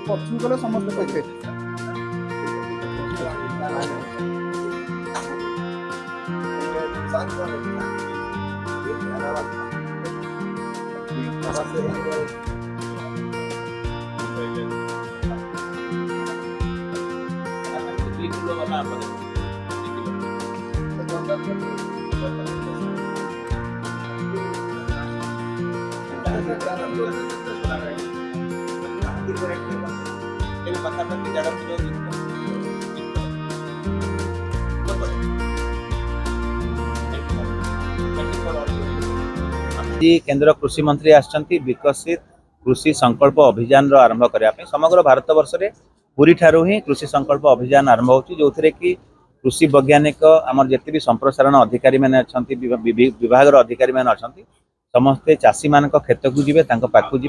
ପଛକୁ ଗଲେ ସମସ୍ତେ କହିବେ केंद्र कृषि मंत्री आछंती विकसित कृषि संकल्प अभियान आरंभ करने समग्र भारत वर्ष में पूरी ठारू ही कृषि संकल्प अभियान आरंभ होची जो थरे कि कृषि वैज्ञानिक आमर जिते भी संप्रसारण अधिकारी मैंने अच्छी विभाग अधिकारी मैंने अच्छा समस्ते चाषी मान क्षेत्र को जी पाखु जी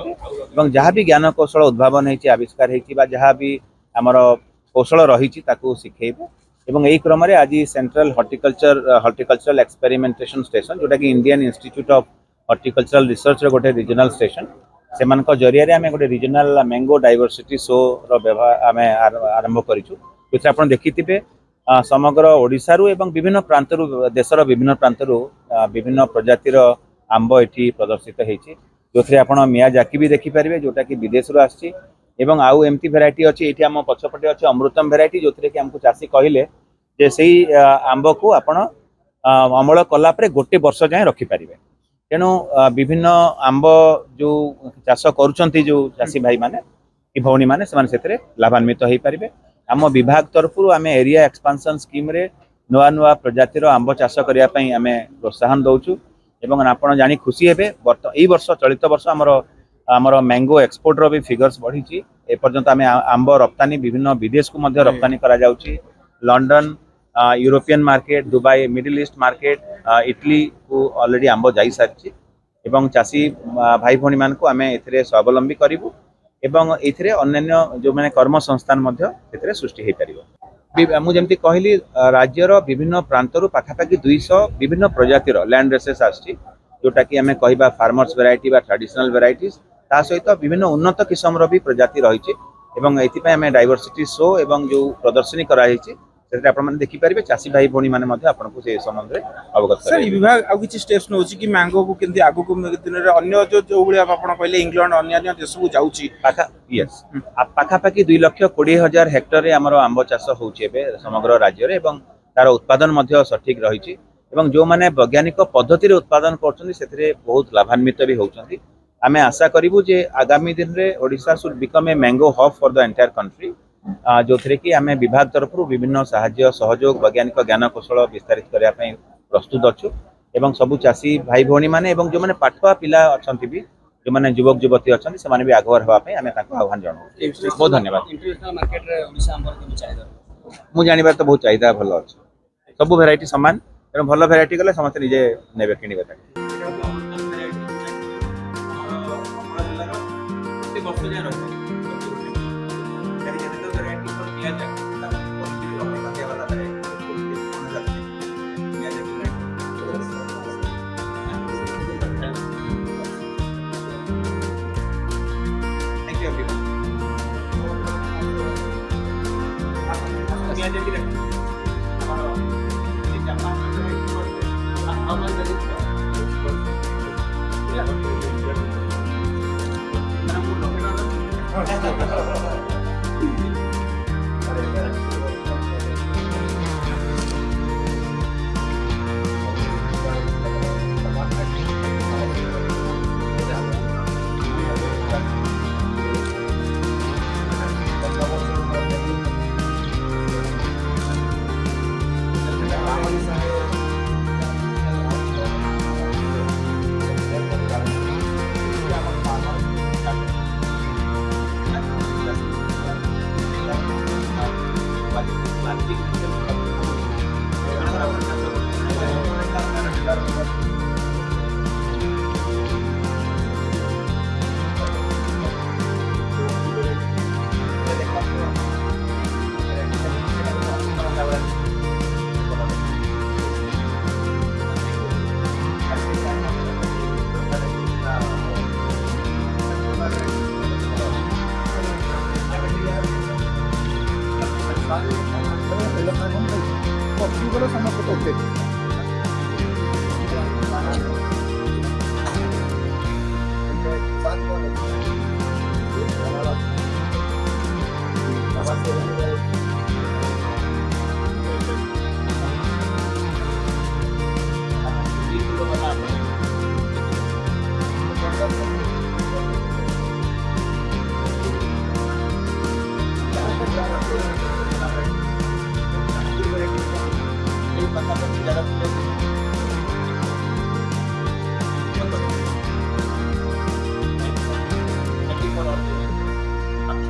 जहाँ भी ज्ञान कौशल उद्भावन होती आविष्कार होती जहाँ भी आमर कौशल रही शिखेबे एवं यही क्रम आज सेंट्रल हॉर्टिकल्चरल एक्सपेरिमेंटेशन स्टेशन जोटा कि Indian institute of horticultural research रे गोटे रीजनल स्टेशन से जरिया आम गोटे रीजनल मैंगो डाइवर्सिटी शो व्यवहार आम आरंभ करूँ आप देखिथे समग्र ओडिशारू एवं विभिन्न प्रांतरू देशर विभिन्न प्रांतरू विभिन्न प्रजातिर आंब ये प्रदर्शित होती जो थे आप मियाजाकी भी देखिपारे जोटा कि विदेश आसी आउ एमती भेराइटी अच्छी ये आम पछपटे अच्छे अमृतम भेराइटी जो थे कि आमको चाषी कहले जे से आंब को आपण अमल कलापर गोटे वर्ष जाए रखिपारे तेणु विभिन्न आंब जो चाष करुँच जो चाषी भाई माने कि भौणी माने से लाभान्वित हो पारे आम विभाग तरफ आम एरिया एक्सपांशन स्कीम रे नुआ नुआ प्रजातिर आंब चाष करने आम प्रोत्साहन दौचु एवं आप जानी खुशी हे यही वर्ष चलित वर्ष आमर मैंगो एक्सपोर्ट रो भी फिगर्स बढ़ी एपर्यंत आम आंब रप्तानी विभिन्न विदेश को मध्य रप्तानी करा जाउची London European market Dubai middle east market Italy को ऑलरेडी आंब जाई सारी एवं चाषी भाई भौणी मान को आम ए स्वावलंबी करूँ एवं ये अन्य जो मैंने कर्म संस्थान मध्य सृष्टि हो पार मुझे कहली राज्यर विभिन्न प्रांतर पाखापाखि 200 विभिन्न प्रजातिर लैंड रेसेस आछि जोटा कि आम कह फार्मर्स वेराइटी बा ट्रेडिशनल वेराइटीज ता सहित विभिन्न उन्नत किस्म भी प्रजाति रही आम डाइवर्सिटी शो एवं जो प्रदर्शनी कराई देखिपारे चाषी भाई भौणी मैंने आपको से संबंध में अवगत सर विभाग आउ किछि स्टेप्स नउछि कि मैंगो को केंति आगु को दिन रे अन्य जो भले आपण कहले इंग्लैंड अन्य देश को जाउछि यस पाखापाखि 2,20,000 हेक्टर आमर आंब चाष होउछि समग्र राज्य रे एवं तार उत्पादन मध्य सठिक रही जो माने वैज्ञानिक पद्धति उत्पादन कर बहुत लाभान्वित भी होउछन्ति आमे आशा करिवु जे आगामी दिन रे Odisha should become a mango hub for the entire country जो थे कि आम विभाग तरफ विभिन्न साहाय्य सहयोग वैज्ञानिक ज्ञान कौशल विस्तारित करने प्रस्तुत अच्छु एवं सबू चाषी भाई भौणी मैंने जो मैंने पाठुआ पिला अच्छा भी जो मैंने युवक युवती अच्छा से भी आगुआ हाँपाई आम आह्वान जनाऊँ बहुत धन्यवाद मुझे जानवर तो बहुत चाहिदा भल अच्छे सब भेराइटी सामान तेना भल भेराइटी गले समस्त निजे ने कि थे।